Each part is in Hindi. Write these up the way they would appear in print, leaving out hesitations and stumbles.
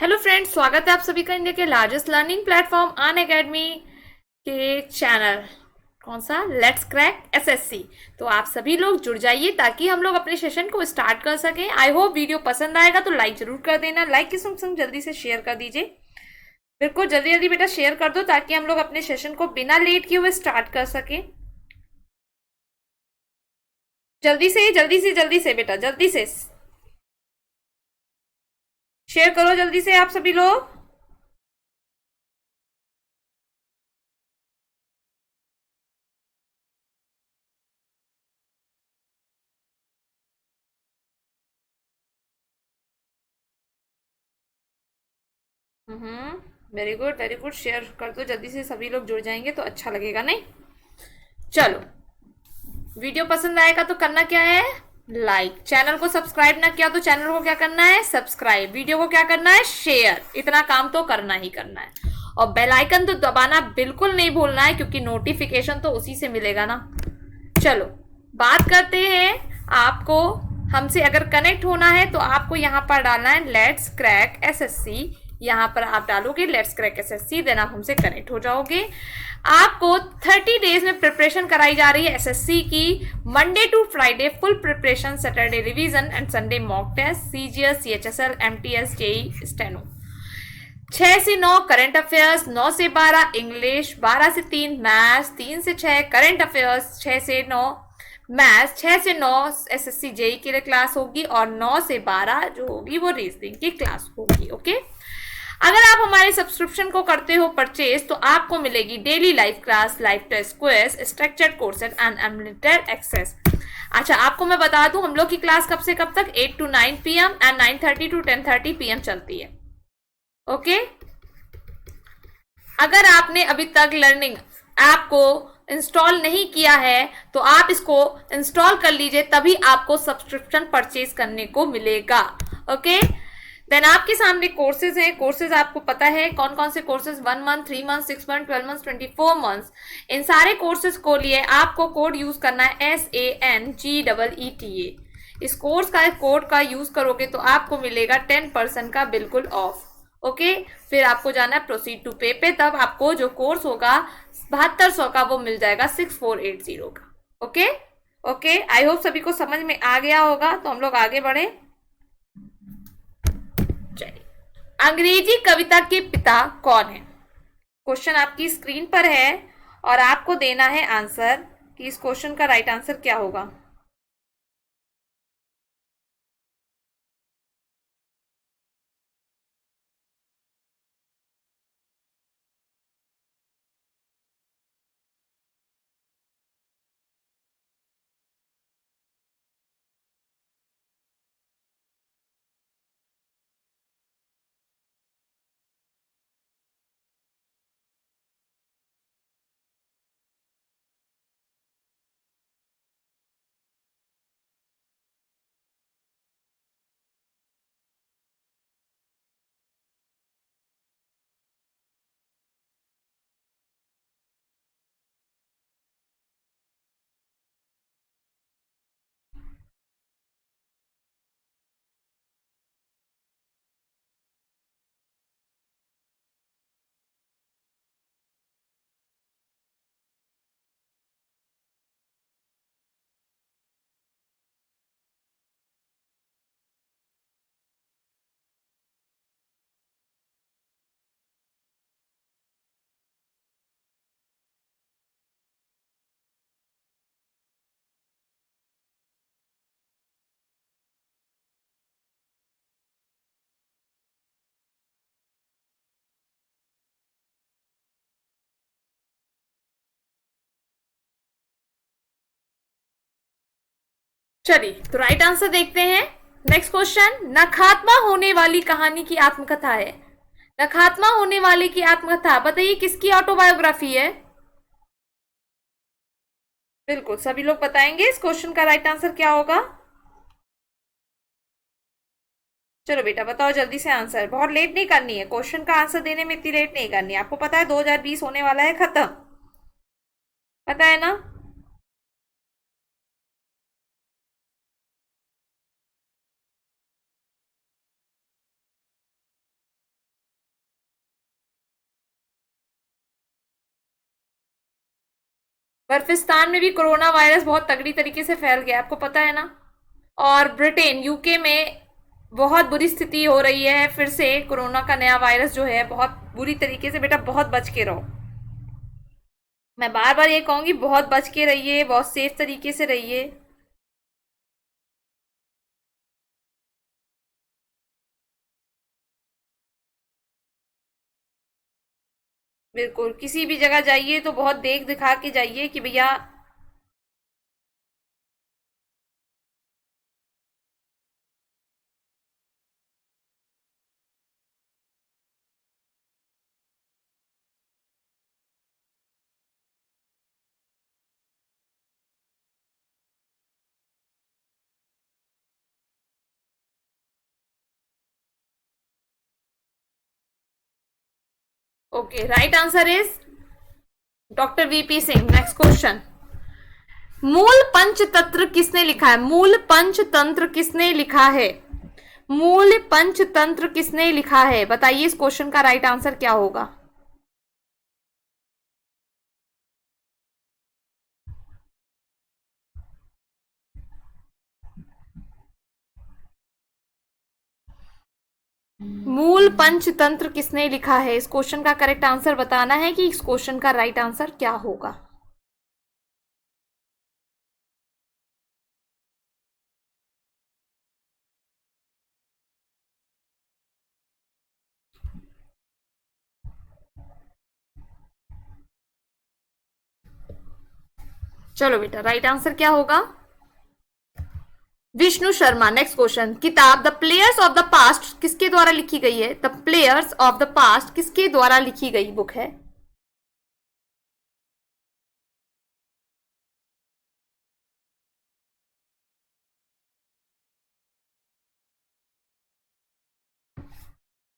हेलो फ्रेंड्स, स्वागत है आप सभी का इंडिया के लार्जेस्ट लर्निंग प्लेटफॉर्म अन अकेडमी के चैनल। कौन सा? Let's crack SSC. तो आप सभी लोग जुड़ जाइए ताकि हम लोग अपने सेशन को स्टार्ट कर सकें। आई होप वीडियो पसंद आएगा तो लाइक जरूर कर देना। लाइक के संग संग जल्दी से शेयर कर दीजिए। बिल्कुल जल्दी जल्दी बेटा शेयर कर दो ताकि हम लोग अपने सेशन को बिना लेट किए हुए स्टार्ट कर सकें। जल्दी से जल्दी से जल्दी से बेटा जल्दी से शेयर करो जल्दी से आप सभी लोग। Very good very good, share कर दो जल्दी से। सभी लोग जुड़ जाएंगे तो अच्छा लगेगा नहीं। चलो, वीडियो पसंद आएगा तो करना क्या है? लाइक। चैनल को सब्सक्राइब ना किया तो चैनल को क्या करना है? सब्सक्राइब। वीडियो को क्या करना है? शेयर। इतना काम तो करना ही करना है। और बेल आइकन तो दबाना बिल्कुल नहीं भूलना है क्योंकि नोटिफिकेशन तो उसी से मिलेगा ना। चलो, बात करते हैं। आपको हमसे अगर कनेक्ट होना है तो आपको यहाँ पर डालना है लेट्स क्रैक एसएससी। यहाँ पर आप डालोगे लेट्स क्रैक एसएससी, देन आप हमसे कनेक्ट हो जाओगे। आपको 30 डेज में प्रिपरेशन कराई जा रही है एसएससी की। Monday to Friday full preparation, Saturday revision and Sunday mock test, CGS, CHSL, MTS, JE, steno. 6 से 9 करंट अफेयर्स, 9 से 12 इंग्लिश, 12 से 3 मैथ्स, 3 से 6 करंट अफेयर्स, 6 से 9 मैथ्स, 6 से 9 एसएससी जेई की क्लास होगी और 9 से 12 जो होगी वो रीजनिंग की क्लास होगी। ओके, अगर आप हमारे सब्सक्रिप्शन को करते हो परचेज तो आपको मिलेगी daily live class, live test quiz, structured courses and unlimited access. अच्छा, आपको मैं बता दूं हम लोग की क्लास कब से कब तक? 8 to 9 PM and 9:30 to 10:30 PM चलती है। ओके, अगर आपने अभी तक लर्निंग ऐप को इंस्टॉल नहीं किया है तो आप इसको इंस्टॉल कर लीजिए, तभी आपको सब्सक्रिप्शन परचेज करने को मिलेगा। ओके, देन आपके सामने कोर्सेज हैं। कोर्सेज आपको पता है कौन कौन से courses? 1 month, 3 month, 6 month, 12 month, 24 month. इन सारे कोर्सेज को लिए आपको कोड यूज करना है SANGEETA। इस कोर्स का कोड का यूज करोगे तो आपको मिलेगा 10% का बिल्कुल ऑफ। ओके, फिर आपको जाना है प्रोसीड टू पे पे, तब आपको जो कोर्स होगा 7200 का वो मिल जाएगा 6480 का। ओके ओके, आई होप सभी को समझ में आ गया होगा। तो हम लोग आगे बढ़े। चलिए, अंग्रेजी कविता के पिता कौन है? क्वेश्चन आपकी स्क्रीन पर है और आपको देना है आंसर कि इस क्वेश्चन का राइट आंसर क्या होगा। चलिए, तो राइट आंसर देखते हैं। नेक्स्ट क्वेश्चन, नखात्मा होने वाली कहानी की आत्मकथा है। नखात्मा होने वाली की आत्मकथा बताइए किसकी ऑटोबायोग्राफी है? बिल्कुल सभी लोग बताएंगे इस क्वेश्चन का राइट आंसर क्या होगा। चलो बेटा बताओ जल्दी से आंसर, बहुत लेट नहीं करनी है। क्वेश्चन का आंसर देने में इतनी लेट नहीं करनी है। आपको पता है 2020 होने वाला है खत्म, पता है ना? बर्फिस्तान में भी कोरोना वायरस बहुत तगड़ी तरीके से फैल गया, आपको पता है ना। और ब्रिटेन, यूके में बहुत बुरी स्थिति हो रही है, फिर से कोरोना का नया वायरस जो है बहुत बुरी तरीके से। बेटा बहुत बच के रहो, मैं बार बार ये कहूंगी, बहुत बच के रहिए, बहुत सेफ तरीके से रहिए। बिल्कुल, किसी भी जगह जाइए तो बहुत देख दिखा के जाइए कि भैया। Okay, right answer is doctor VP Singh. Next question, मूल पंचतंत्र किसने लिखा है? मूल पंचतंत्र किसने लिखा है? मूल पंचतंत्र किसने लिखा है? बताइए इस क्वेश्चन का राइट आंसर क्या होगा। मूल पंचतंत्र किसने लिखा है? इस क्वेश्चन का करेक्ट आंसर बताना है कि इस क्वेश्चन का राइट आंसर क्या होगा। चलो बेटा, राइट आंसर क्या होगा? विष्णु शर्मा। नेक्स्ट क्वेश्चन, किताब the players of the past किसके द्वारा लिखी गई है? The players of the past किसके द्वारा लिखी गई बुक है?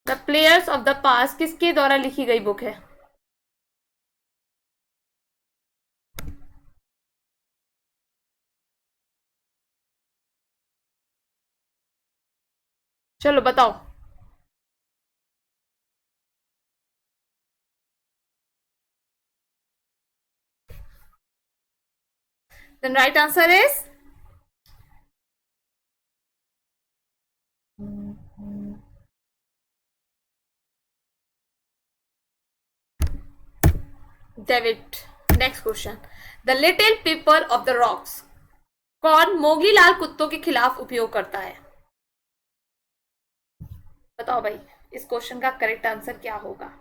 The players of the past किसके द्वारा लिखी गई बुक है? चलो बताओ। Then right answer is David. Next question, the little people of the rocks कौन मोगी लाल कुत्तों के खिलाफ उपयोग करता है? बताओ भाई, इस क्वेश्चन का करेक्ट आंसर क्या होगा?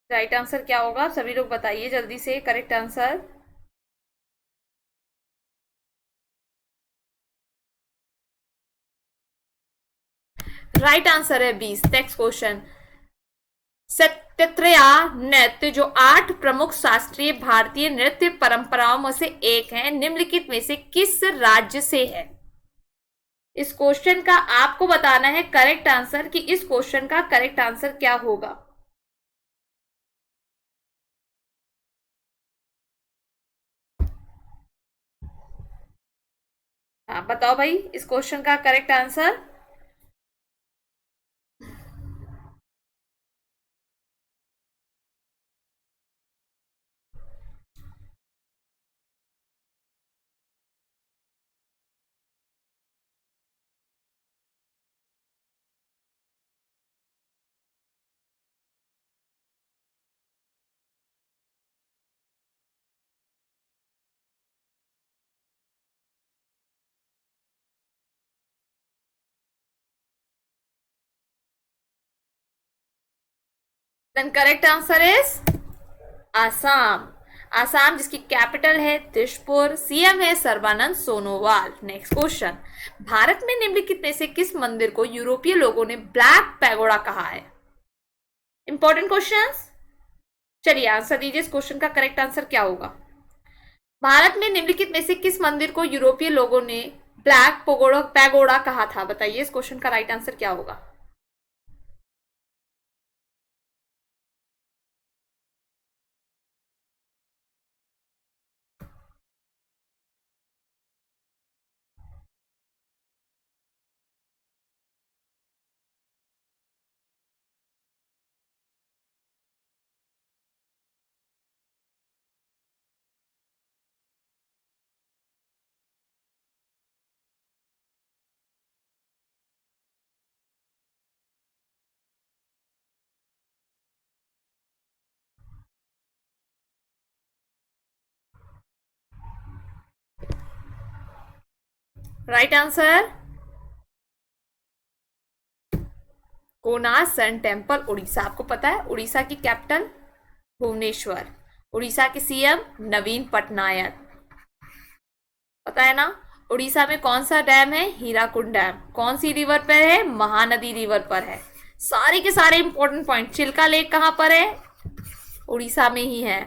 राइट आंसर क्या होगा? सभी लोग बताइए जल्दी से करेक्ट आंसर। राइट आंसर है 20। नेक्स्ट क्वेश्चन, सत्यत्रिया नृत्य जो 8 प्रमुख शास्त्रीय भारतीय नृत्य परंपराओं में से एक है, निम्नलिखित में से किस राज्य से है? इस क्वेश्चन का आपको बताना है करेक्ट आंसर कि इस क्वेश्चन का करेक्ट आंसर क्या होगा। हाँ बताओ भाई, इस क्वेश्चन का correct answer. Then correct answer is Assam. Assam जिसकी कैपिटल है दिशपुर, सीएम है सर्बानंद सोनोवाल। नेक्स्ट क्वेश्चन, भारत में निम्नलिखित में से किस मंदिर को यूरोपीय लोगों ने ब्लैक पैगोडा कहा है? इंपॉर्टेंट क्वेश्चंस, चलिए आंसर दीजिए। इस क्वेश्चन का करेक्ट आंसर क्या होगा? भारत में निम्नलिखित में से किस मंदिर को यूरोपीय लोगों ने ब्लैक पैगोडा कहा था? बताइए इस क्वेश्चन का राइट आंसर क्या होगा? Right answer Konark sun temple, Orissa. आपको पता है उड़ीसा की कैपिटल भुवनेश्वर, उड़ीसा के सीएम नवीन पटनायक, पता है ना? उड़ीसा में कौन सा डैम है? हीराकुंड डैम। कौन सी रिवर पर है? महानदी रिवर पर है। सारे के सारे इंपॉर्टेंट पॉइंट। चिल्का लेक कहां पर है? उड़ीसा में ही है।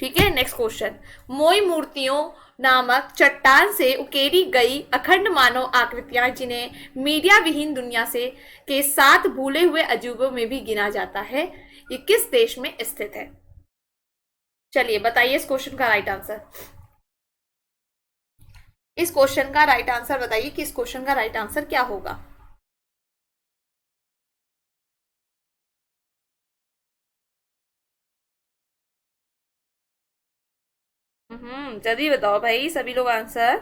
ठीक है, नेक्स्ट क्वेश्चन, मोई मूर्तियों नामक चट्टान से उकेरी गई अखंड मानव आकृतियां जिन्हें मीडिया विहीन दुनिया से के साथ भूले हुए अजूबों में भी गिना जाता है, ये किस देश में स्थित है? चलिए बताइए इस क्वेश्चन का राइट आंसर। इस क्वेश्चन का राइट आंसर बताइए कि इस क्वेश्चन का राइट आंसर क्या होगा? जल्दी बताओ भाई सभी लोग आंसर।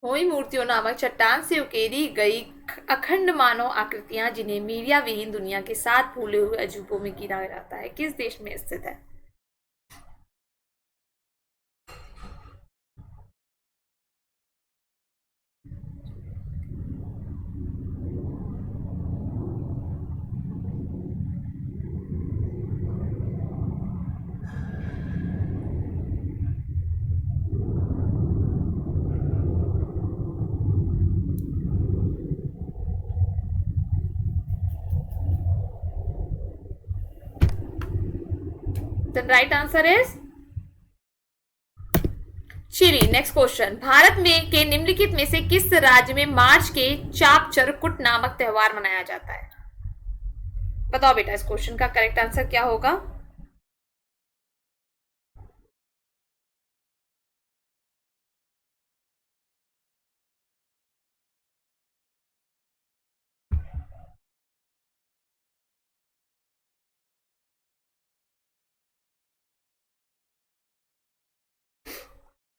हुई मूर्तियों नामक चट्टान से उकेरी गई अखंड मानव आकृतियां जिन्हें मीडिया विहीन दुनिया के साथ भूले हुए अजूबों में गिना जाता है, किस देश में स्थित है? The right answer is Chile. Next question, Bharat में के निम्नलिखित में से किस राज्य में मार्च के चाप चरकुट नामक त्योहार मनाया जाता है? बताओ बेटा इस क्वेश्चन का करेक्ट आंसर क्या होगा?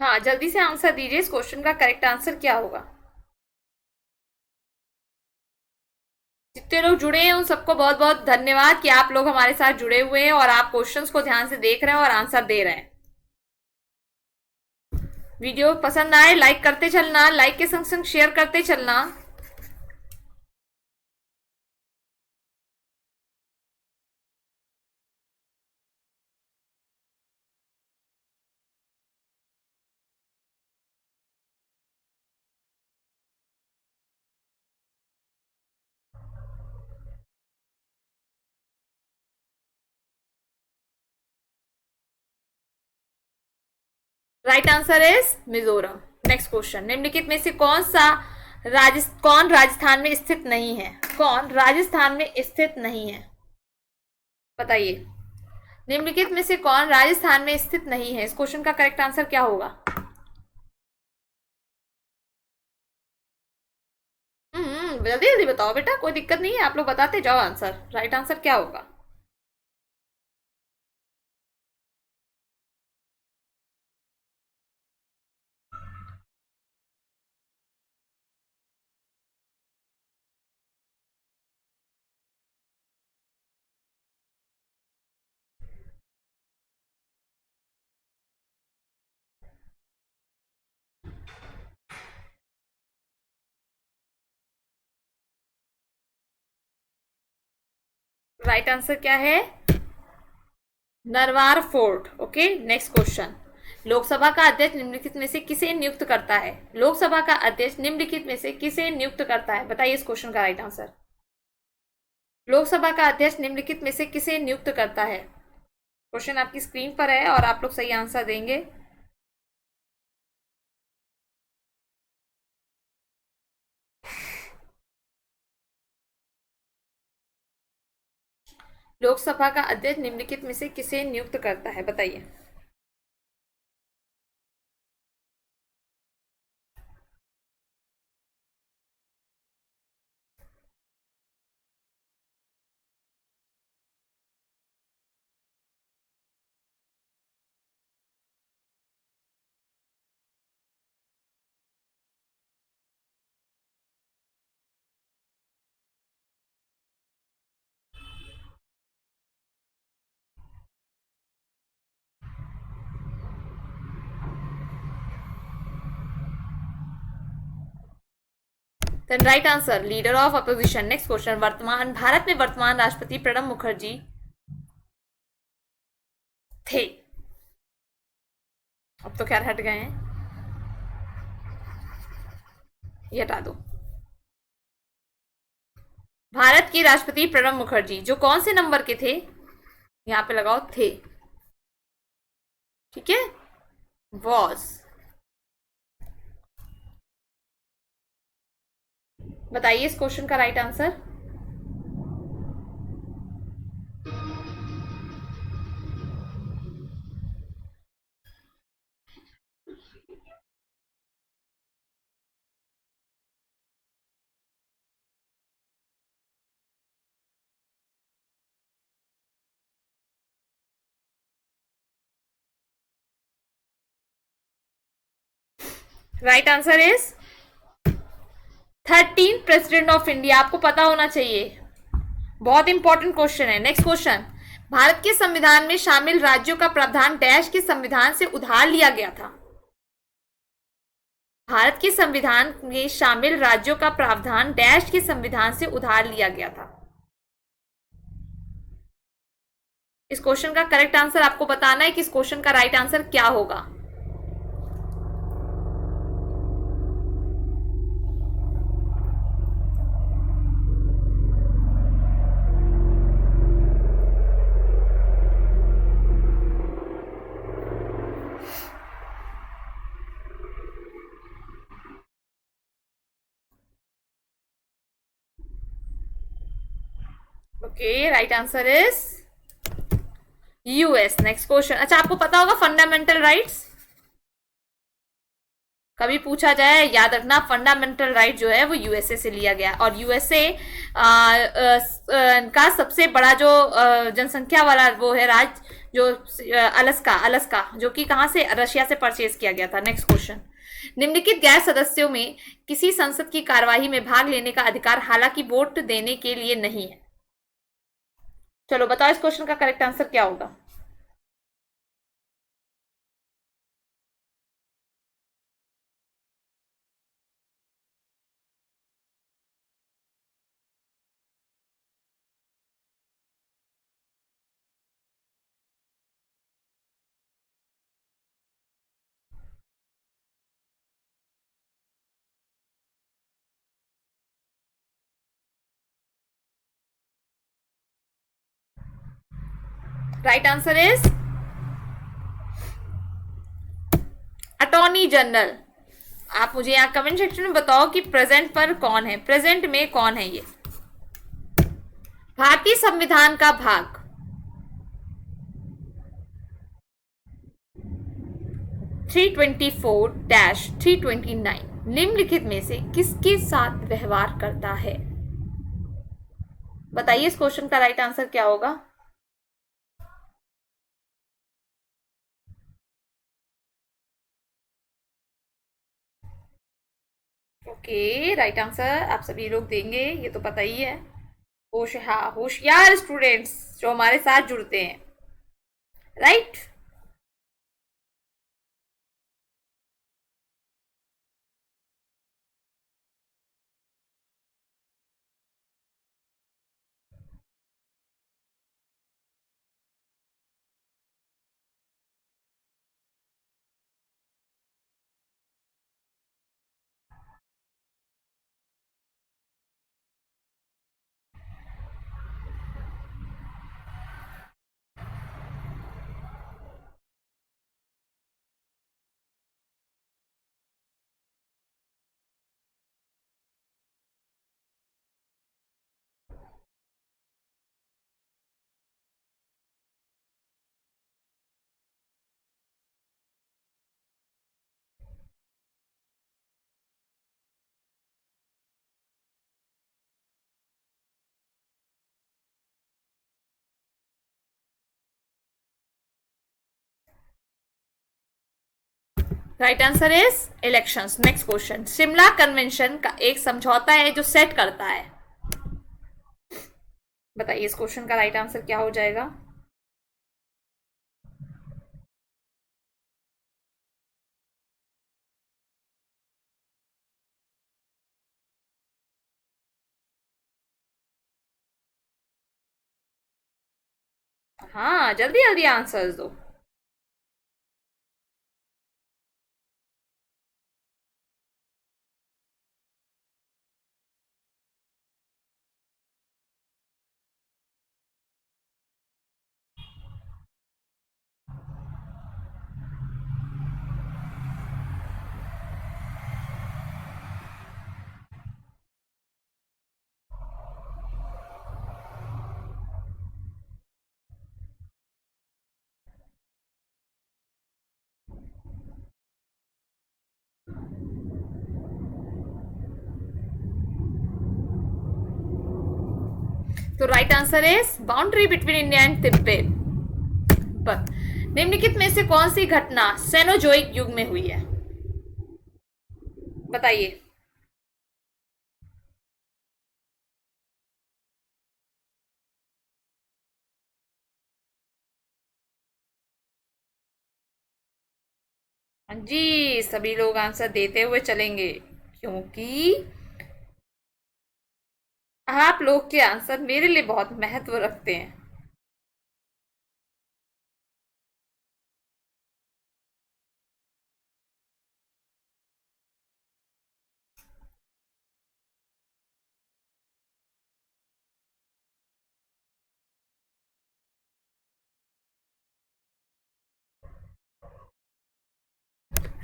हाँ जल्दी से आंसर दीजिए, इस क्वेश्चन का करेक्ट आंसर क्या होगा? जितने लोग जुड़े हैं उन सबको बहुत बहुत धन्यवाद कि आप लोग हमारे साथ जुड़े हुए हैं और आप क्वेश्चंस को ध्यान से देख रहे हैं और आंसर दे रहे हैं। वीडियो पसंद आए लाइक करते चलना, लाइक के संग संग शेयर करते चलना। Right answer is Mizoram. Next question, निम्नलिखित में से कौन राजस्थान में स्थित नहीं है? कौन राजस्थान में स्थित नहीं है? बताइए निम्नलिखित में से कौन राजस्थान में स्थित नहीं है? इस क्वेश्चन का करेक्ट आंसर क्या होगा? जल्दी जल्दी बताओ बेटा, कोई दिक्कत नहीं है, आप लोग बताते जाओ आंसर। राइट आंसर क्या होगा? राइट आंसर क्या है? Narwar fort. Okay, next question. Lok Sabha का अध्यक्ष निम्नलिखित में से किसे नियुक्त करता है? लोकसभा का अध्यक्ष निम्नलिखित में से किसे नियुक्त करता है? बताइए इस क्वेश्चन का राइट आंसर। लोकसभा का अध्यक्ष निम्नलिखित में से किसे नियुक्त करता है? क्वेश्चन आपकी स्क्रीन पर है और आप लोग सही आंसर देंगे। लोकसभा का अध्यक्ष निम्नलिखित में से किसे नियुक्त करता है? बताइए। Then right answer, leader of opposition. Next question. वर्तमान भारत में वर्तमान राष्ट्रपति प्रणब मुखर्जी थे। अब तो खैर हट गए हैं, ये हटा दो। भारत के राष्ट्रपति प्रणब मुखर्जी जो कौन से नंबर के थे? यहां पे लगाओ थे। ठीक है, वॉज। बताइए इस क्वेश्चन का right answer. Right answer is 13 president of India. आपको पता होना चाहिए, बहुत इंपॉर्टेंट क्वेश्चन है। Next question. भारत के संविधान में शामिल राज्यों का प्रावधान डैश के संविधान से उधार लिया गया था? भारत के संविधान में शामिल राज्यों का प्रावधान डैश के संविधान से उधार लिया गया था? इस क्वेश्चन का करेक्ट आंसर आपको बताना है कि इस क्वेश्चन का राइट आंसर क्या होगा। Okay, right answer is US. Next question. अच्छा, आपको पता होगा फंडामेंटल राइट्स, कभी पूछा जाए याद रखना, फंडामेंटल राइट जो है वो यूएसए से लिया गया। और यूएसए का सबसे बड़ा जो जनसंख्या वाला वो है राज्य, जो अलास्का, अलास्का जो कि कहाँ से, रशिया से परचेज किया गया था। Next question. निम्नलिखित गैर सदस्यों में किसी संसद की कार्यवाही में भाग लेने का अधिकार हालांकि वोट देने के लिए नहीं है? चलो बताओ इस क्वेश्चन का करेक्ट आंसर क्या होगा। Right answer is attorney general. आप मुझे यहाँ कमेंट सेक्शन में बताओ कि प्रेजेंट पर कौन है, प्रेजेंट में कौन है ये। भारतीय संविधान का भाग 324-329 निम्नलिखित में से किसके साथ व्यवहार करता है? बताइए इस क्वेश्चन का राइट आंसर क्या होगा। ओके, राइट आंसर आप सभी लोग देंगे, ये तो पता ही है। होशियार स्टूडेंट्स जो हमारे साथ जुड़ते हैं, right. Right answer is elections. Next question, Shimla convention का एक समझौता है जो सेट करता है। बताइए इस क्वेश्चन का राइट आंसर क्या हो जाएगा। हाँ, जल्दी जल्दी आंसर्स दो। तो right answer is boundary between India and Tibet. निम्नलिखित में से कौन सी घटना सेनोजोइक युग में हुई है। बताइए। हाँ जी, सभी लोग आंसर देते हुए चलेंगे क्योंकि आप लोग के आंसर मेरे लिए बहुत महत्व रखते हैं।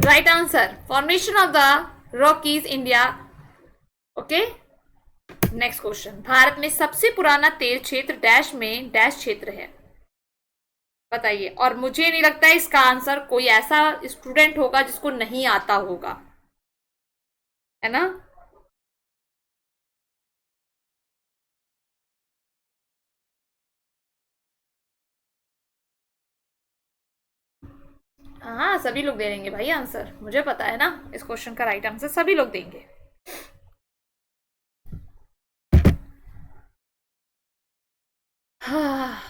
Right answer, formation of the Rockies India. Okay, next question, Bharat में सबसे पुराना तेल क्षेत्र डैश में डैश क्षेत्र है। बताइए। और मुझे नहीं लगता इसका आंसर कोई ऐसा स्टूडेंट होगा जिसको नहीं आता होगा, है ना। हाँ, सभी लोग दे देंगे भाई आंसर, मुझे पता है ना इस क्वेश्चन का राइट आंसर सभी लोग देंगे। हाँ।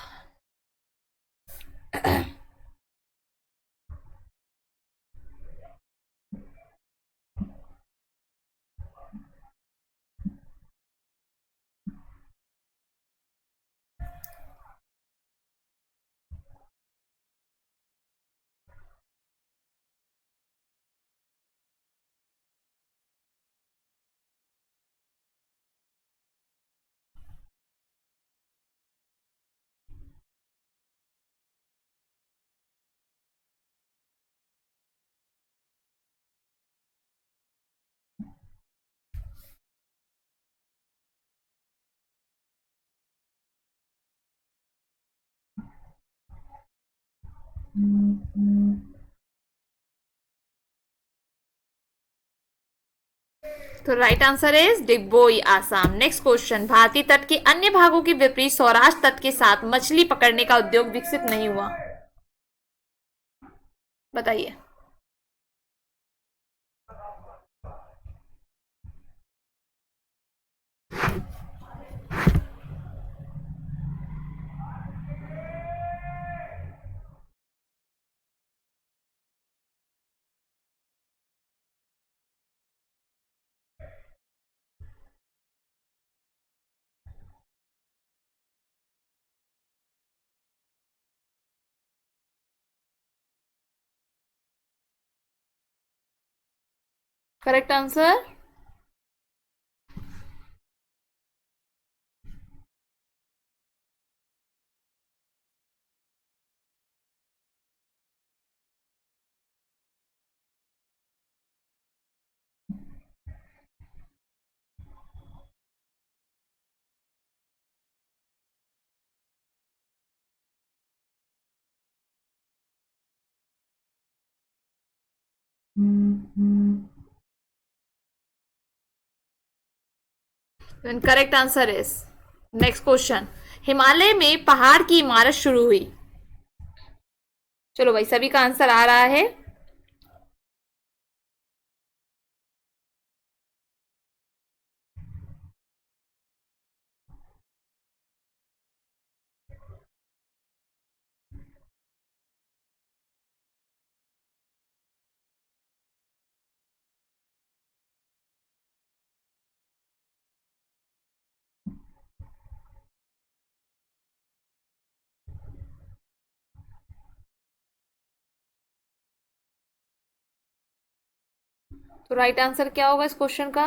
तो right answer is Digboi, Assam. Next question, भारतीय तट के अन्य भागों के विपरीत सौराष्ट्र तट के साथ मछली पकड़ने का उद्योग विकसित नहीं हुआ। बताइए। Correct answer, correct answer is. Next question, Himalaya में पहाड़ की इमारत शुरू हुई। चलो भाई, सभी का आंसर आ रहा है। तो राइट आंसर क्या होगा इस क्वेश्चन का?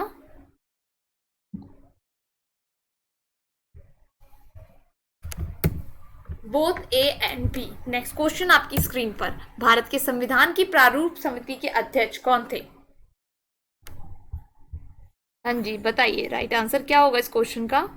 Both A and B. Next question आपकी स्क्रीन पर। भारत के संविधान की प्रारूप समिति के अध्यक्ष कौन थे? हाँ जी, बताइए राइट आंसर क्या होगा इस क्वेश्चन का?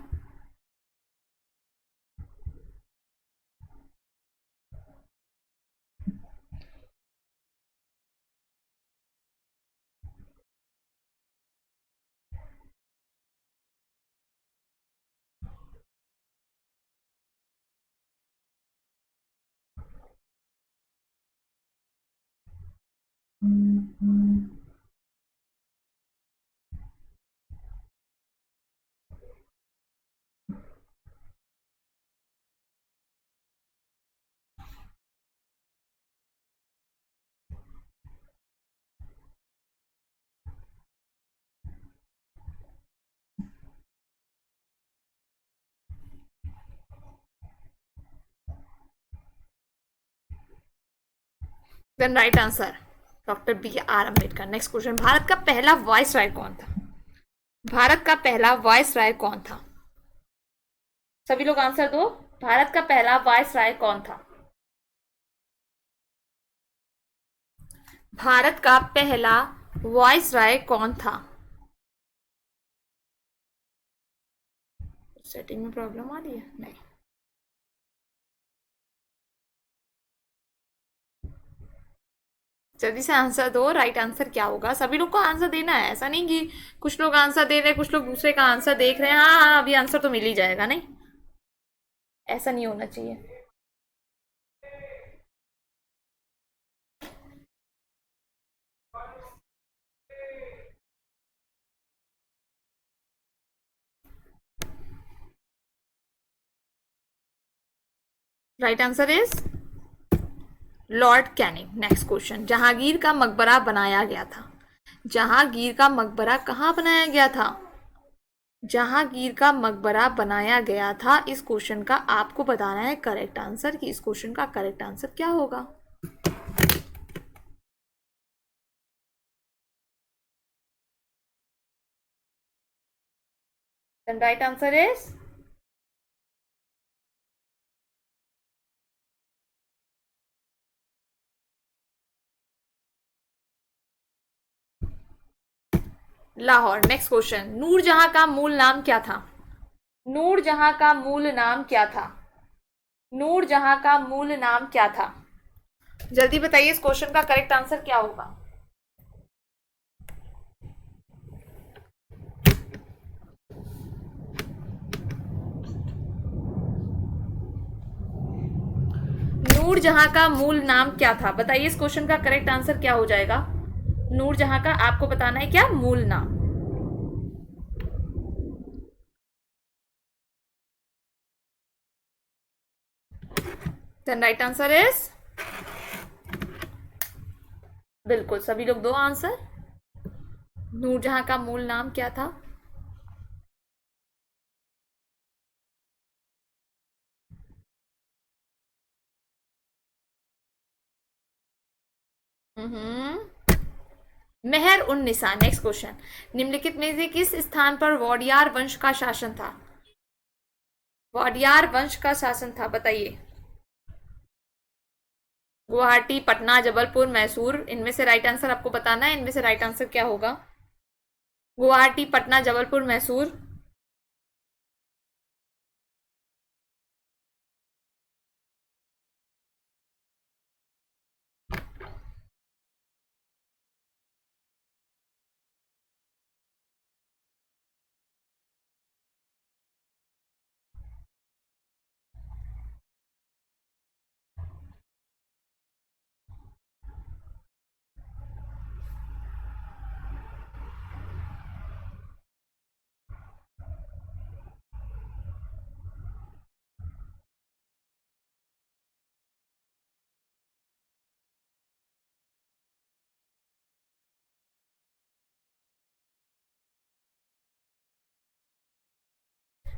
Then right answer doctor B R Ambedkar. Next question. Bharat का पहला वॉइस राय कौन था? भारत का पहला वॉइस राय कौन था? सभी लोग आंसर दो। भारत का पहला वॉइस राय कौन था? भारत का पहला वॉइस राय कौन था? सेटिंग में प्रॉब्लम आ रही है? नहीं। जल्दी से आंसर दो। राइट आंसर क्या होगा? सभी लोग को आंसर देना है, ऐसा नहीं कि कुछ लोग आंसर दे रहे हैं, कुछ लोग दूसरे का आंसर देख रहे हैं। हाँ हाँ, अभी आंसर तो मिल ही जाएगा। नहीं, ऐसा नहीं होना चाहिए। Right answer is Lord Canning. Next question. Jahangir का मकबरा बनाया गया था। जहांगीर का मकबरा कहाँ बनाया गया था? जहांगीर का मकबरा बनाया गया था। इस क्वेश्चन का आपको बताना है करेक्ट आंसर कि इस क्वेश्चन का करेक्ट आंसर क्या होगा। Right answer is Lahore. Next question. Nur Jahan का मूल नाम क्या था? नूरजहां का मूल नाम क्या था? नूरजहां का मूल नाम क्या था? जल्दी बताइए इस क्वेश्चन का करेक्ट आंसर क्या होगा। नूरजहां का मूल नाम क्या था? बताइए इस क्वेश्चन का करेक्ट आंसर क्या हो जाएगा। नूरजहां का आपको बताना है क्या मूल नाम। देन राइट आंसर इज बिल्कुल सभी लोग दो आंसर। नूरजहां का मूल नाम क्या था? मेहर उन निसा। Next question. निम्नलिखित में से किस स्थान पर वॉडियार वंश का शासन था? वॉडियार वंश का शासन था, बताइए। गुवाहाटी, पटना, जबलपुर, मैसूर। इनमें से राइट आंसर आपको बताना है। इनमें से राइट आंसर क्या होगा? Guwahati, Patna, Jabalpur, Mysore.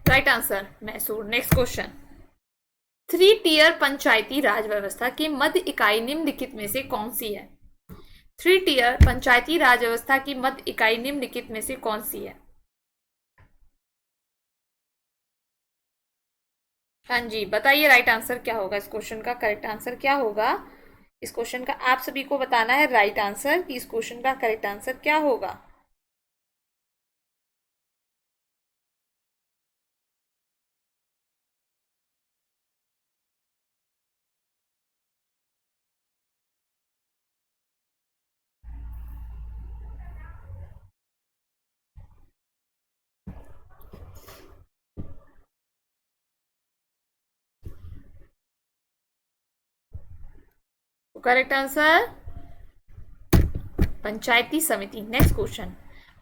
Right answer Mysore. Next question. Three tier Panchayati Raj व्यवस्था की मध्य इकाई निम्नलिखित में से कौन सी है? थ्री टीयर पंचायती राज व्यवस्था की मध्य इकाई निम्नलिखित में से कौन सी है? हाँ जी, बताइए राइट आंसर क्या होगा, इस क्वेश्चन का करेक्ट आंसर क्या होगा? इस क्वेश्चन का आप सभी को बताना है राइट आंसर कि इस क्वेश्चन का करेक्ट आंसर क्या होगा। करेक्ट आंसर पंचायती समिति। नेक्स्ट क्वेश्चन,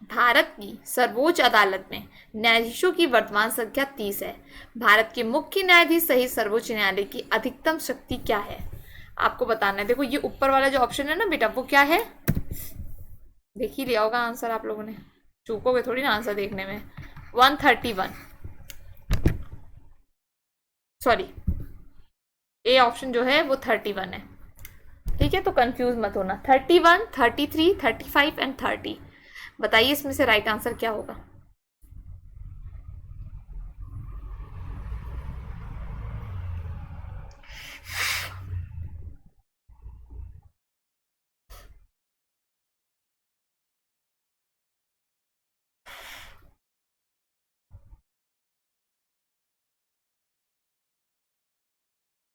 भारत की सर्वोच्च अदालत में न्यायाधीशों की वर्तमान संख्या 30 है। भारत के मुख्य न्यायाधीश सहित सर्वोच्च न्यायालय की अधिकतम शक्ति क्या है? आपको बताना है। देखो ये ऊपर वाला जो ऑप्शन है ना बेटा, वो क्या है? देख ही लिया होगा आंसर आप लोगों ने, चूकोगे थोड़ी ना आंसर देखने में। 131, सॉरी ए ऑप्शन जो है वो 31 है। ठीक है, तो कंफ्यूज मत होना। 31, 33, 35 एंड 30। बताइए इसमें से राइट आंसर क्या होगा?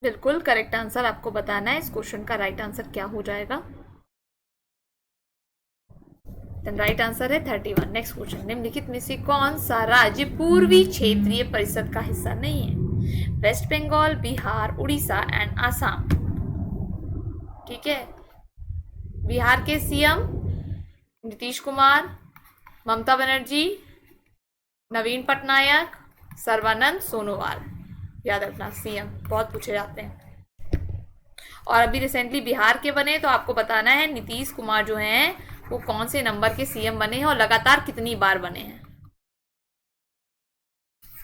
बिल्कुल करेक्ट आंसर आपको बताना है। इस क्वेश्चन का राइट आंसर क्या हो जाएगा? देन राइट आंसर है 31। नेक्स्ट क्वेश्चन, निम्नलिखित में से कौन सा राज्य पूर्वी क्षेत्रीय परिषद का हिस्सा नहीं है? West Bengal, Bihar, Orissa and Assam. ठीक है, बिहार के सीएम नीतीश कुमार, ममता बनर्जी, नवीन पटनायक, सर्बानंद सोनोवाल। याद रखना, सीएम बहुत पूछे जाते हैं। और अभी रिसेंटली बिहार के बने, तो आपको बताना है नीतीश कुमार जो हैं वो कौन से नंबर के सीएम बने हैं और लगातार कितनी बार बने हैं।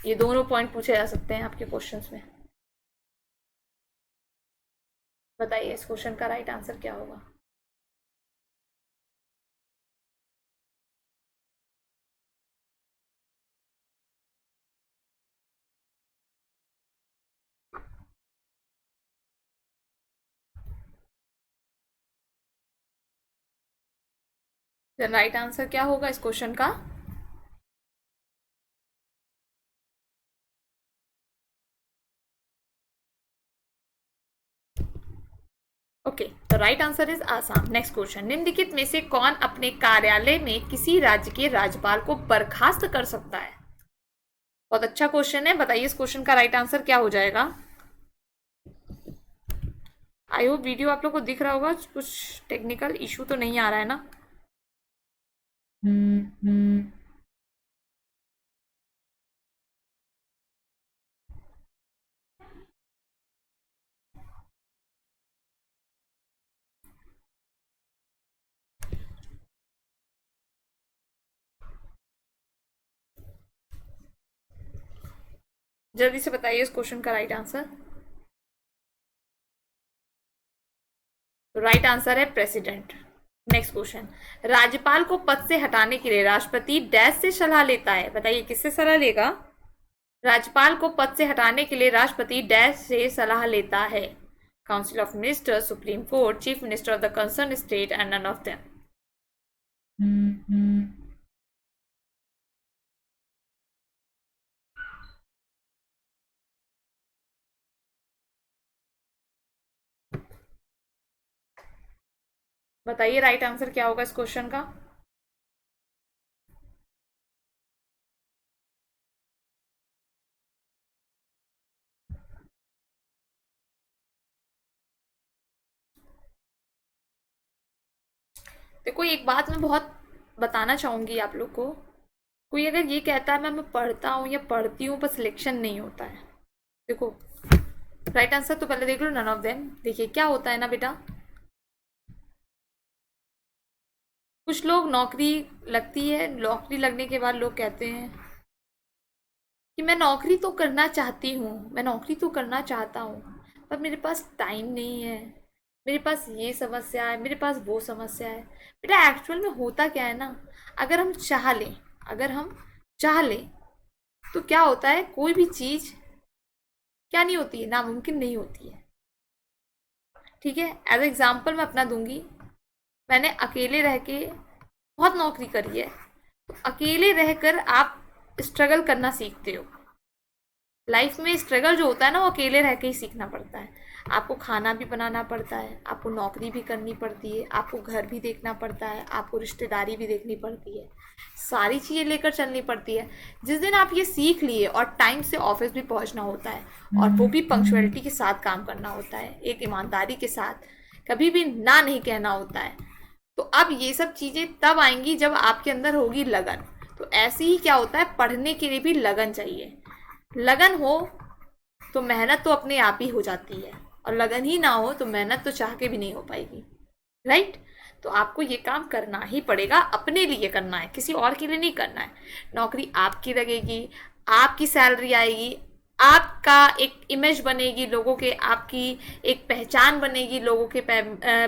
ये दोनों पॉइंट पूछे जा सकते हैं आपके क्वेश्चंस में। बताइए इस क्वेश्चन का राइट आंसर क्या होगा? राइट आंसर क्या होगा इस क्वेश्चन का? ओके, तो right answer is Assam. Next question, निम्नलिखित में से कौन अपने कार्यालय में किसी राज्य के राज्यपाल को बर्खास्त कर सकता है? बहुत अच्छा क्वेश्चन है। बताइए इस क्वेश्चन का राइट आंसर क्या हो जाएगा? आई होप वीडियो आप लोग को दिख रहा होगा, कुछ टेक्निकल इशू तो नहीं आ रहा है ना? जल्दी से बताइए इस क्वेश्चन का राइट आंसर। राइट आंसर है प्रेसिडेंट। नेक्स्ट क्वेश्चन, राज्यपाल को पद से हटाने के लिए राष्ट्रपति डैश से सलाह लेता है। बताइए किससे सलाह लेगा? राज्यपाल को पद से हटाने के लिए राष्ट्रपति डैश से सलाह लेता है। Council of minister, supreme court, chief minister of the concern state and none of them. बताइए राइट आंसर क्या होगा इस क्वेश्चन का? देखो एक बात मैं बहुत बताना चाहूंगी आप लोग को, कोई अगर ये कहता है मैं पढ़ता हूँ या पढ़ती हूँ पर सिलेक्शन नहीं होता है। देखो राइट आंसर तो पहले देख लो, नन ऑफ देम। देखिए क्या होता है ना बेटा, कुछ लोग नौकरी लगती है, नौकरी लगने के बाद लोग कहते हैं कि मैं नौकरी तो करना चाहती हूँ, मैं नौकरी तो करना चाहता हूँ, पर मेरे पास टाइम नहीं है, मेरे पास ये समस्या है, मेरे पास वो समस्या है। बेटा एक्चुअल में होता क्या है ना, अगर हम चाह लें, अगर हम चाह लें तो क्या होता है, कोई भी चीज़ क्या नहीं होती है, नामुमकिन नहीं होती है। ठीक है, एज एग्जाम्पल मैं अपना दूंगी। मैंने अकेले रह के बहुत नौकरी करी है। तो अकेले रहकर आप स्ट्रगल करना सीखते हो। लाइफ में स्ट्रगल जो होता है ना, वो अकेले रह के ही सीखना पड़ता है। आपको खाना भी बनाना पड़ता है, आपको नौकरी भी करनी पड़ती है, आपको घर भी देखना पड़ता है, आपको रिश्तेदारी भी देखनी पड़ती है, सारी चीज़ें लेकर चलनी पड़ती है। जिस दिन आप ये सीख लिए और टाइम से ऑफिस भी पहुंचना होता है, और वो भी पंक्चुअलिटी के साथ काम करना होता है, एक ईमानदारी के साथ, कभी भी ना नहीं कहना होता है। तो अब ये सब चीज़ें तब आएंगी जब आपके अंदर होगी लगन। तो ऐसे ही क्या होता है, पढ़ने के लिए भी लगन चाहिए। लगन हो तो मेहनत तो अपने आप ही हो जाती है, और लगन ही ना हो तो मेहनत तो चाह के भी नहीं हो पाएगी। राइट। तो आपको ये काम करना ही पड़ेगा, अपने लिए करना है, किसी और के लिए नहीं करना है। नौकरी आपकी लगेगी, आपकी सैलरी आएगी, आपका एक इमेज बनेगी लोगों के, आपकी एक पहचान बनेगी लोगों के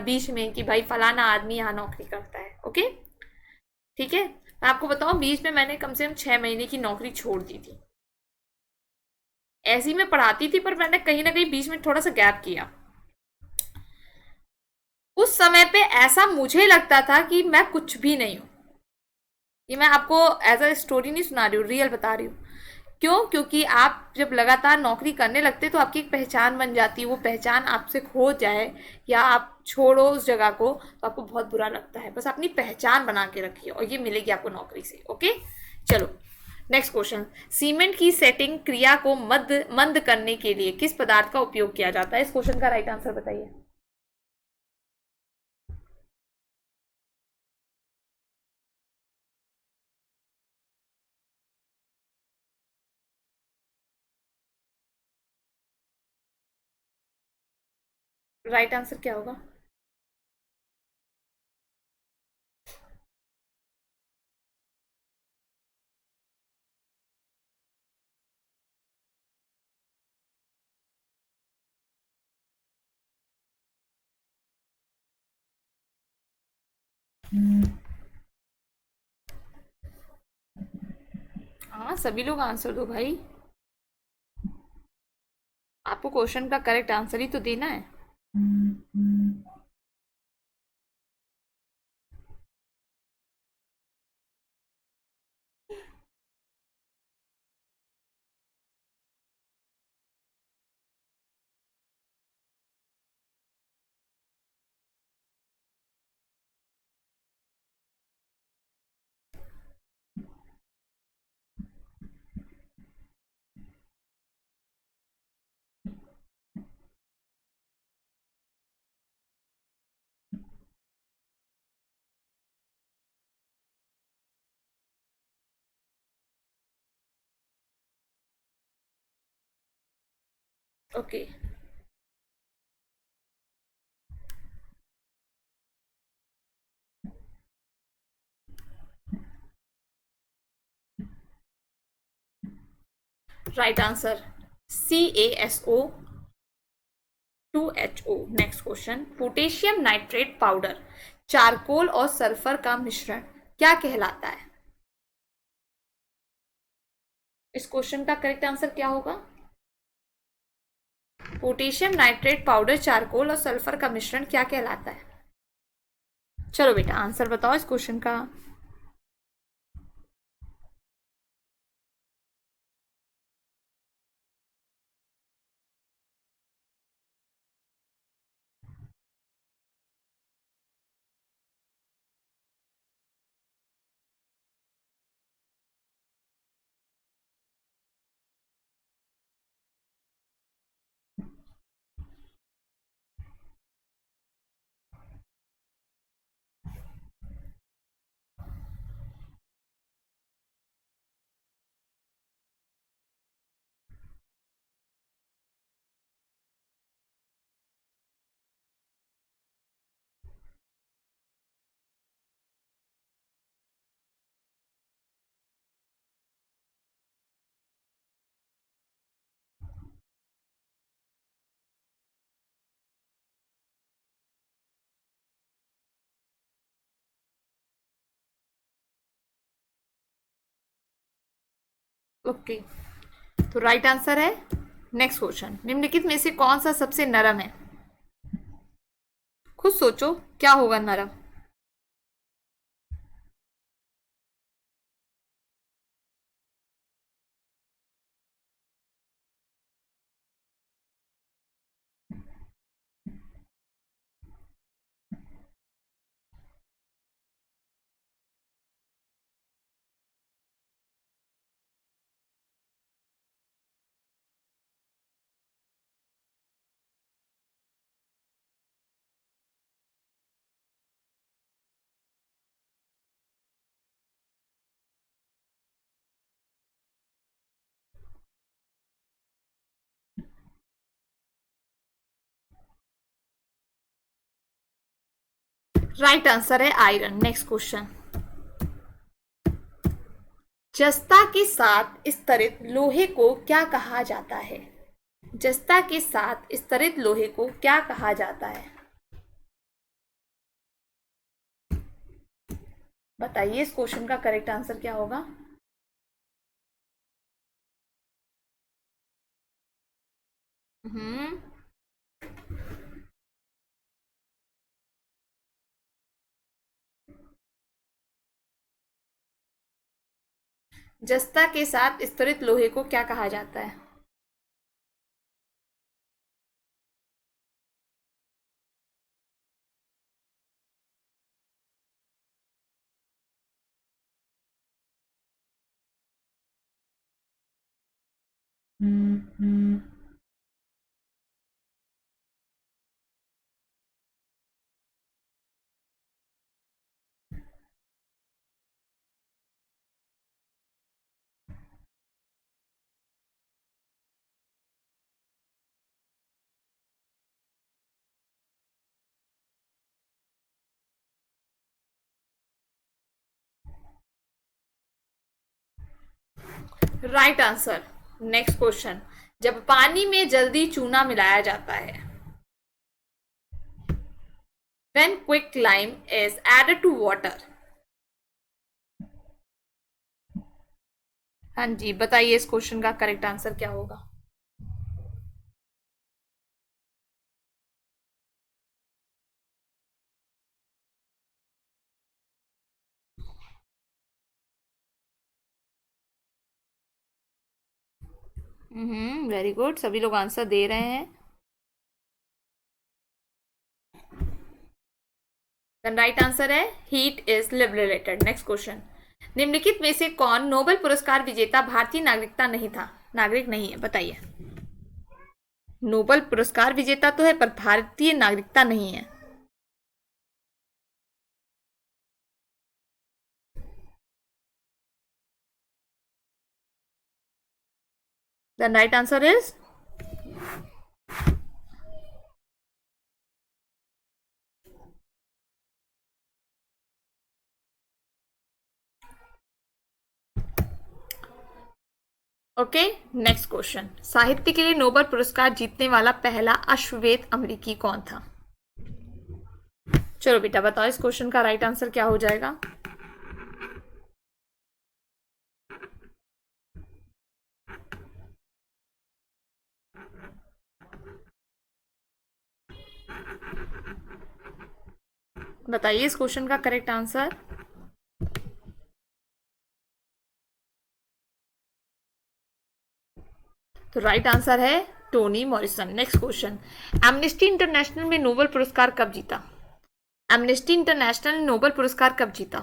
बीच में कि भाई फलाना आदमी यहाँ नौकरी करता है। ओके, ठीक है। मैं आपको बताऊं, बीच में मैंने कम से कम 6 महीने की नौकरी छोड़ दी थी। ऐसी मैं पढ़ाती थी, पर मैंने कहीं ना कहीं बीच में थोड़ा सा गैप किया। उस समय पे ऐसा मुझे लगता था कि मैं कुछ भी नहीं हूं। ये मैं आपको एज अ स्टोरी नहीं सुना रही हूँ, रियल बता रही हूँ। क्यों? क्योंकि आप जब लगातार नौकरी करने लगते तो आपकी एक पहचान बन जाती है। वो पहचान आपसे खो जाए या आप छोड़ो उस जगह को तो आपको बहुत बुरा लगता है। बस अपनी पहचान बना के रखिए और ये मिलेगी आपको नौकरी से। ओके, चलो नेक्स्ट क्वेश्चन। सीमेंट की सेटिंग क्रिया को मंद करने के लिए किस पदार्थ का उपयोग किया जाता है? इस क्वेश्चन का राइट आंसर बताइए। राइट आंसर क्या होगा? हाँ, सभी लोग आंसर दो भाई। आपको क्वेश्चन का करेक्ट आंसर ही तो देना है। Okay, right answer CaSO2Ho। Next question. Potassium nitrate powder charcoal और सल्फर का मिश्रण क्या कहलाता है? इस क्वेश्चन का करेक्ट आंसर क्या होगा? पोटेशियम नाइट्रेट पाउडर चारकोल और सल्फर का मिश्रण क्या कहलाता है? चलो बेटा आंसर बताओ इस क्वेश्चन का। ओके, तो राइट आंसर है। नेक्स्ट क्वेश्चन, निम्नलिखित में से कौन सा सबसे नरम है? खुद सोचो क्या होगा नरम। राइट आंसर है आयरन। नेक्स्ट क्वेश्चन, जस्ता के साथ स्तरित लोहे को क्या कहा जाता है? जस्ता के साथ स्तरित लोहे को क्या कहा जाता है? बताइए इस क्वेश्चन का करेक्ट आंसर क्या होगा? हम्म जस्ता के साथ स्तरित लोहे को क्या कहा जाता है? Right answer. नेक्स्ट क्वेश्चन, जब पानी में जल्दी चूना मिलाया जाता है, when quick lime is added to water। हाँ जी, बताइए इस क्वेश्चन का करेक्ट आंसर क्या होगा? वेरी गुड, सभी लोग आंसर दे रहे हैं। राइट आंसर है heat is liberated. Next question, निम्नलिखित में से कौन नोबेल पुरस्कार विजेता भारतीय नागरिकता नहीं था? नागरिक नहीं है, बताइए। नोबेल पुरस्कार विजेता तो है पर भारतीय नागरिकता नहीं है। The right answer is okay. Next question, साहित्य के लिए नोबेल पुरस्कार जीतने वाला पहला अश्वेत अमेरिकी कौन था? चलो बेटा बताओ इस क्वेश्चन का राइट आंसर क्या हो जाएगा? बताइए इस क्वेश्चन का करेक्ट आंसर। तो राइट आंसर है Tony Morrison. Next question, amnesty international में नोबेल पुरस्कार कब जीता? एमनेस्टी इंटरनेशनल ने नोबेल पुरस्कार कब जीता?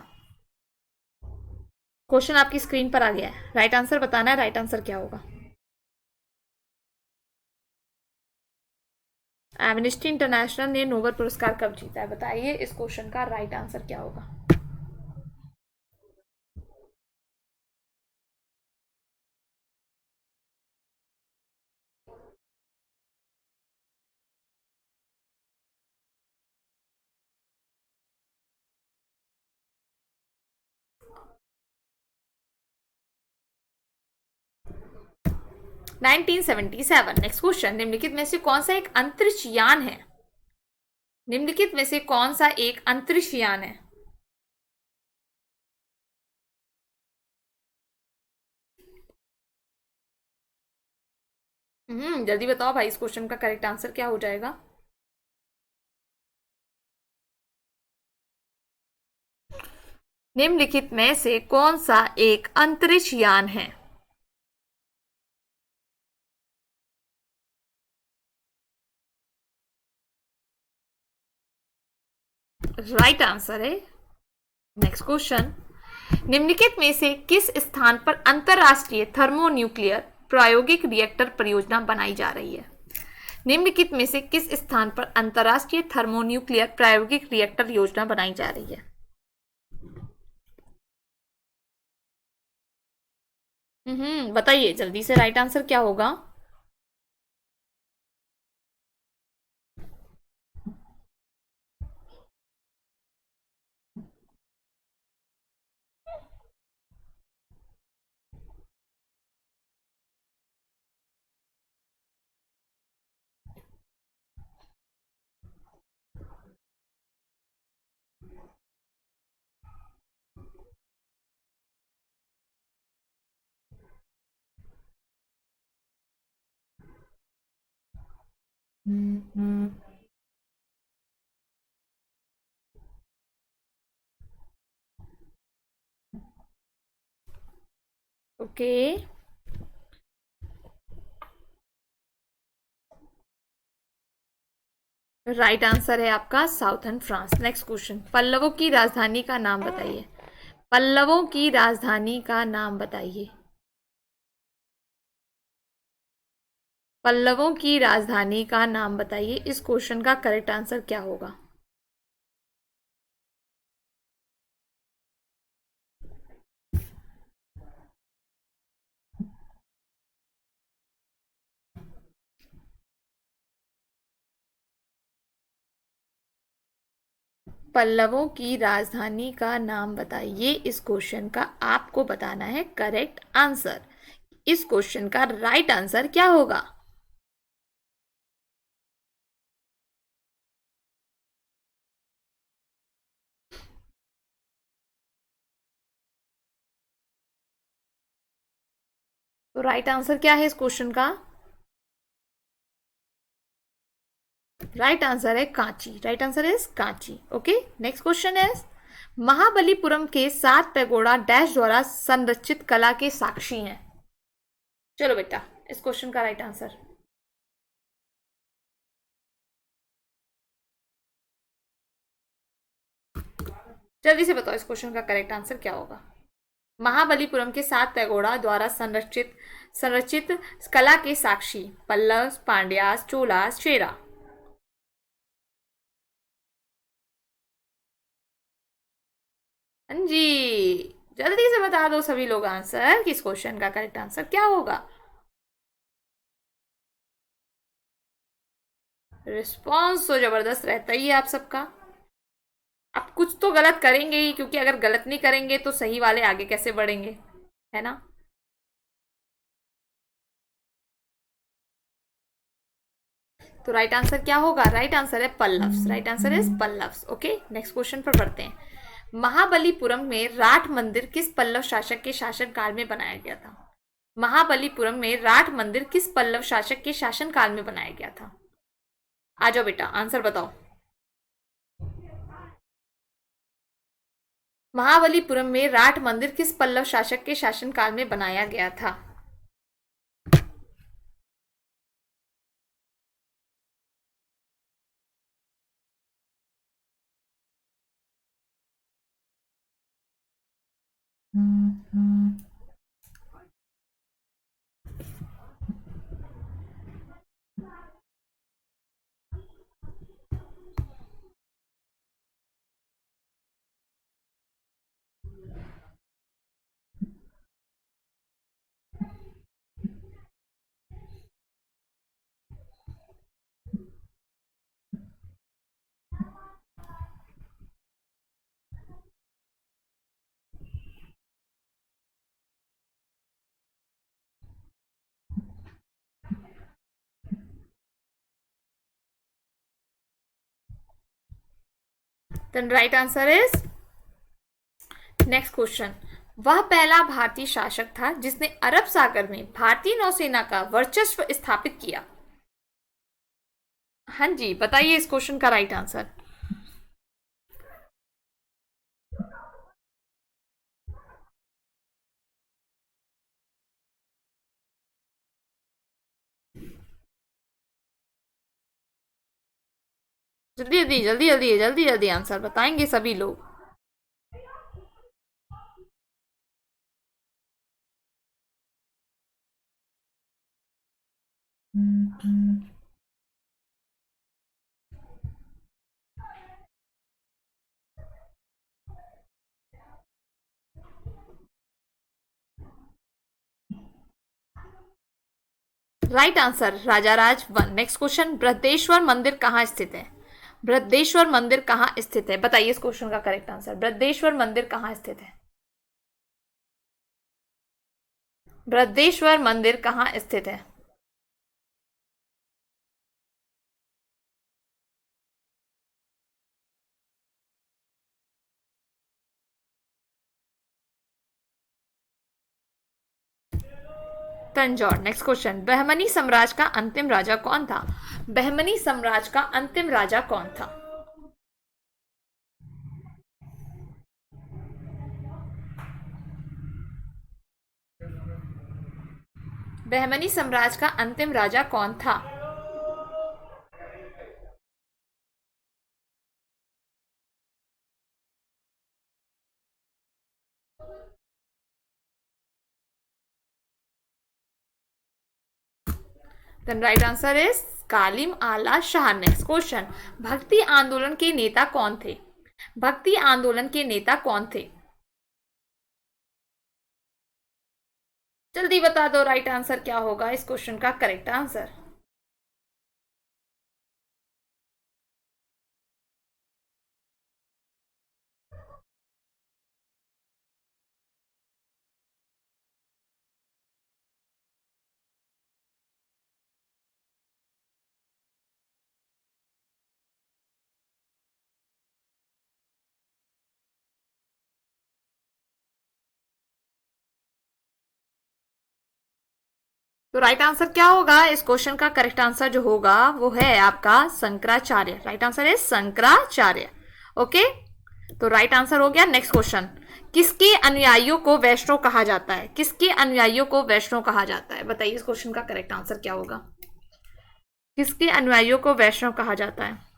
क्वेश्चन आपकी स्क्रीन पर आ गया है, राइट आंसर बताना है। राइट आंसर क्या होगा? एमनेस्टी इंटरनेशनल ने नोबेल पुरस्कार कब जीता है? बताइए इस क्वेश्चन का राइट आंसर क्या होगा? 1977। नेक्स्ट क्वेश्चन, निम्नलिखित में से कौन सा एक अंतरिक्ष यान है? निम्नलिखित में से कौन सा एक अंतरिक्ष यान है? जल्दी बताओ भाई, इस क्वेश्चन का करेक्ट आंसर क्या हो जाएगा? निम्नलिखित में से कौन सा एक अंतरिक्ष यान है? राइट आंसर है। नेक्स्ट क्वेश्चन, निम्नलिखित में से किस स्थान पर अंतरराष्ट्रीय थर्मोन्यूक्लियर प्रायोगिक रिएक्टर परियोजना बनाई जा रही है? निम्नलिखित में से किस स्थान पर अंतरराष्ट्रीय थर्मोन्यूक्लियर प्रायोगिक रिएक्टर योजना बनाई जा रही है? बताइए जल्दी से, राइट आंसर क्या होगा? ओके, राइट आंसर है आपका साउथर्न फ्रांस। नेक्स्ट क्वेश्चन, पल्लवों की राजधानी का नाम बताइए। पल्लवों की राजधानी का नाम बताइए। पल्लवों की राजधानी का नाम बताइए। इस क्वेश्चन का करेक्ट आंसर क्या होगा? पल्लवों की राजधानी का नाम बताइए। इस क्वेश्चन का आपको बताना है करेक्ट आंसर। इस क्वेश्चन का राइट आंसर क्या होगा? तो राइट आंसर क्या है इस क्वेश्चन का? राइट आंसर है Kanchi. Right answer is Kanchi. Okay, next question is, Mahabalipuram के 7 पैगोडा डैश द्वारा संरचित कला के साक्षी हैं। चलो बेटा, इस क्वेश्चन का राइट आंसर। जल्दी से बताओ, इस क्वेश्चन का करेक्ट आंसर क्या होगा? महाबलीपुरम के 7 पैगोडा द्वारा संरचित संरचित कला के साक्षी पल्लव, पांड्यास, चोलास, चेरा। हाँ जी, जल्दी से बता दो सभी लोग आंसर, कि इस क्वेश्चन का करेक्ट आंसर क्या होगा? रिस्पॉन्स तो जबरदस्त रहता ही है आप सबका। आप कुछ तो गलत करेंगे ही, क्योंकि अगर गलत नहीं करेंगे तो सही वाले आगे कैसे बढ़ेंगे, है ना? तो राइट आंसर क्या होगा? राइट आंसर है Pallavas. Right answer is Pallavas. Okay, next question पर बढ़ते हैं। महाबलीपुरम में राठ मंदिर किस पल्लव शासक के शासनकाल में बनाया गया था? महाबलीपुरम में राठ मंदिर किस पल्लव शासक के शासनकाल में बनाया गया था? आ जाओ बेटा, आंसर बताओ। महाबलीपुरम में राठ मंदिर किस पल्लव शासक के शासनकाल में बनाया गया था? Then right answer is, next question, वह पहला भारतीय शासक था जिसने अरब सागर में भारतीय नौसेना का वर्चस्व स्थापित किया। हाँ जी, बताइए इस क्वेश्चन का राइट आंसर। जल्दी जल्दी जल्दी जल्दी जल्दी जल्दी आंसर बताएंगे सभी लोग। Right answer Rajaraja one. Next question, Brihadeeswara मंदिर कहाँ स्थित है? बृहदेश्वर मंदिर कहाँ स्थित है? बताइए इस क्वेश्चन का करेक्ट आंसर। बृहदेश्वर मंदिर कहाँ स्थित है? बृहदेश्वर मंदिर कहाँ स्थित है? तंजौर। नेक्स्ट क्वेश्चन, बहमनी साम्राज्य का अंतिम राजा कौन था? बहमनी साम्राज्य का अंतिम राजा कौन था? बहमनी साम्राज्य का अंतिम राजा कौन था? देन राइट आंसर इज कालिम आला शाह। नेक्स्ट क्वेश्चन, भक्ति आंदोलन के नेता कौन थे? भक्ति आंदोलन के नेता कौन थे? जल्दी बता दो राइट आंसर क्या होगा इस क्वेश्चन का करेक्ट आंसर। तो राइट आंसर क्या होगा इस क्वेश्चन का करेक्ट आंसर जो होगा वो है आपका शंकराचार्य। राइट आंसर है शंकराचार्य। ओके, तो राइट आंसर हो गया। नेक्स्ट क्वेश्चन, किसके अनुयायियों को वैष्णव कहा जाता है? किसके अनुयायियों को वैष्णव कहा जाता है? बताइए इस क्वेश्चन का करेक्ट आंसर क्या होगा। किसके अनुयायियों को वैष्णव कहा जाता है?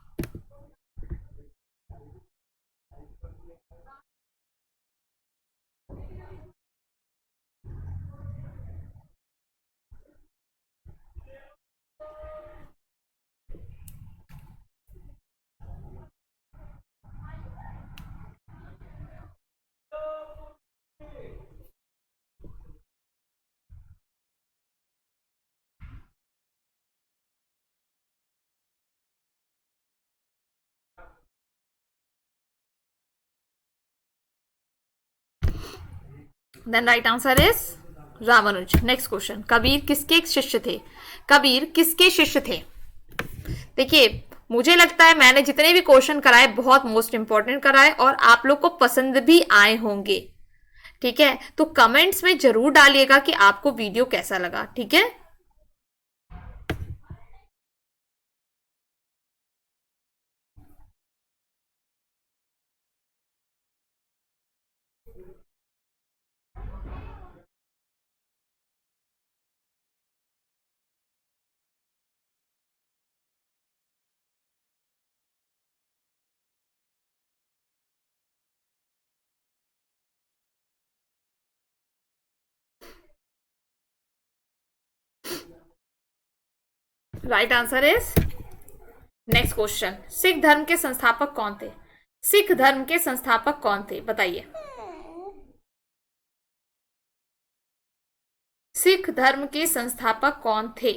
Then right answer is Ramanuja. Next question, Kabir किसके शिष्य थे? कबीर किसके शिष्य थे? देखिए, मुझे लगता है मैंने जितने भी क्वेश्चन कराए बहुत मोस्ट इंपॉर्टेंट कराए और आप लोग को पसंद भी आए होंगे। ठीक है, तो कमेंट्स में जरूर डालिएगा कि आपको वीडियो कैसा लगा। ठीक है, right answer is next question, Sikh धर्म के संस्थापक कौन थे? सिख धर्म के संस्थापक कौन थे? बताइए। सिख धर्म के संस्थापक कौन थे?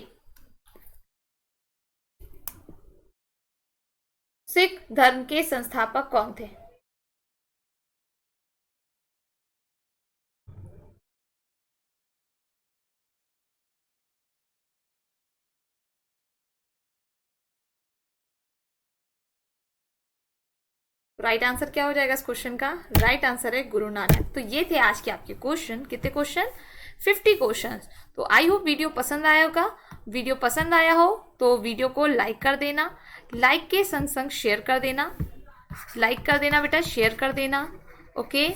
सिख धर्म के संस्थापक कौन थे? राइट आंसर क्या हो जाएगा इस क्वेश्चन का? राइट आंसर है गुरु नानक। तो ये थे आज के आपके क्वेश्चन। कितने क्वेश्चन? 50 क्वेश्चन। तो आई होप वीडियो पसंद आया होगा। वीडियो पसंद आया हो तो वीडियो को लाइक कर देना, लाइक के संग संग शेयर कर देना, लाइक कर देना बेटा, शेयर कर देना। ओके,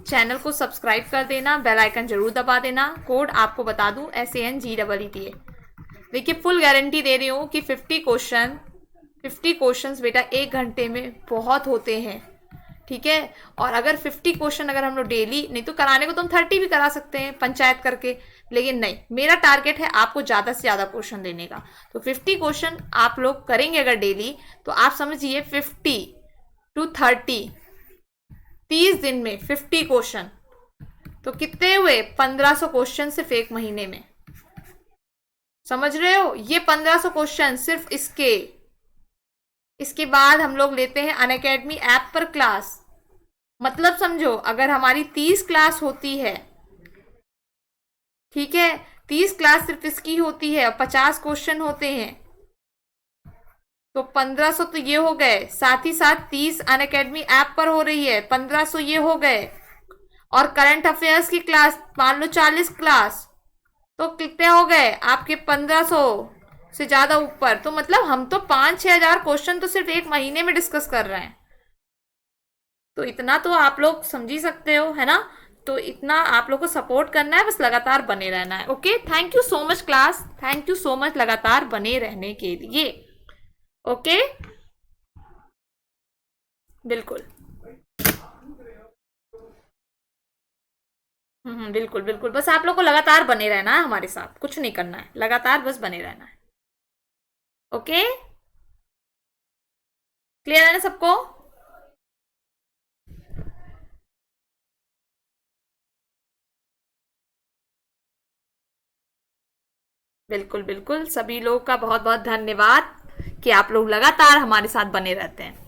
चैनल को सब्सक्राइब कर देना, बेल आइकन जरूर दबा देना। कोड आपको बता दूं SANGEETA। देखिए फुल गारंटी दे रही हूँ कि 50 क्वेश्चंस बेटा 1 घंटे में बहुत होते हैं, ठीक है। और अगर 50 क्वेश्चन अगर हम लोग डेली, नहीं तो कराने को तो हम 30 भी करा सकते हैं पंचायत करके, लेकिन नहीं, मेरा टारगेट है आपको ज्यादा से ज्यादा क्वेश्चन देने का। तो 50 क्वेश्चन आप लोग करेंगे अगर डेली, तो आप समझिए 50 to 30 दिन में 50 क्वेश्चन, तो कितने हुए? 1500 क्वेश्चन सिर्फ 1 महीने में। समझ रहे हो? ये 1500 क्वेश्चन सिर्फ इसके बाद हम लोग लेते हैं अनअकैडमी ऐप पर क्लास। मतलब समझो, अगर हमारी 30 क्लास होती है, ठीक है, 30 क्लास सिर्फ इसकी होती है और 50 क्वेश्चन होते हैं, तो 1500 तो ये हो गए। साथ ही साथ 30 अनअकैडमी ऐप पर हो रही है, 1500 ये हो गए। और करंट अफेयर्स की क्लास मान लो 40 क्लास, तो कितने हो गए आपके? 1500 से ज्यादा ऊपर। तो मतलब हम तो 5-6 हजार क्वेश्चन तो सिर्फ 1 महीने में डिस्कस कर रहे हैं। तो इतना तो आप लोग समझ ही सकते हो, है ना। तो इतना आप लोग को सपोर्ट करना है, बस लगातार बने रहना है। Okay, thank you so much class, thank you so much लगातार बने रहने के लिए। ओके, बिल्कुल। बिल्कुल बिल्कुल, बस आप लोग को लगातार बने रहना है हमारे साथ, कुछ नहीं करना है, लगातार बस बने रहना है। ओके, क्लियर है ना सबको? बिल्कुल बिल्कुल, सभी लोगों का बहुत बहुत धन्यवाद कि आप लोग लगातार हमारे साथ बने रहते हैं।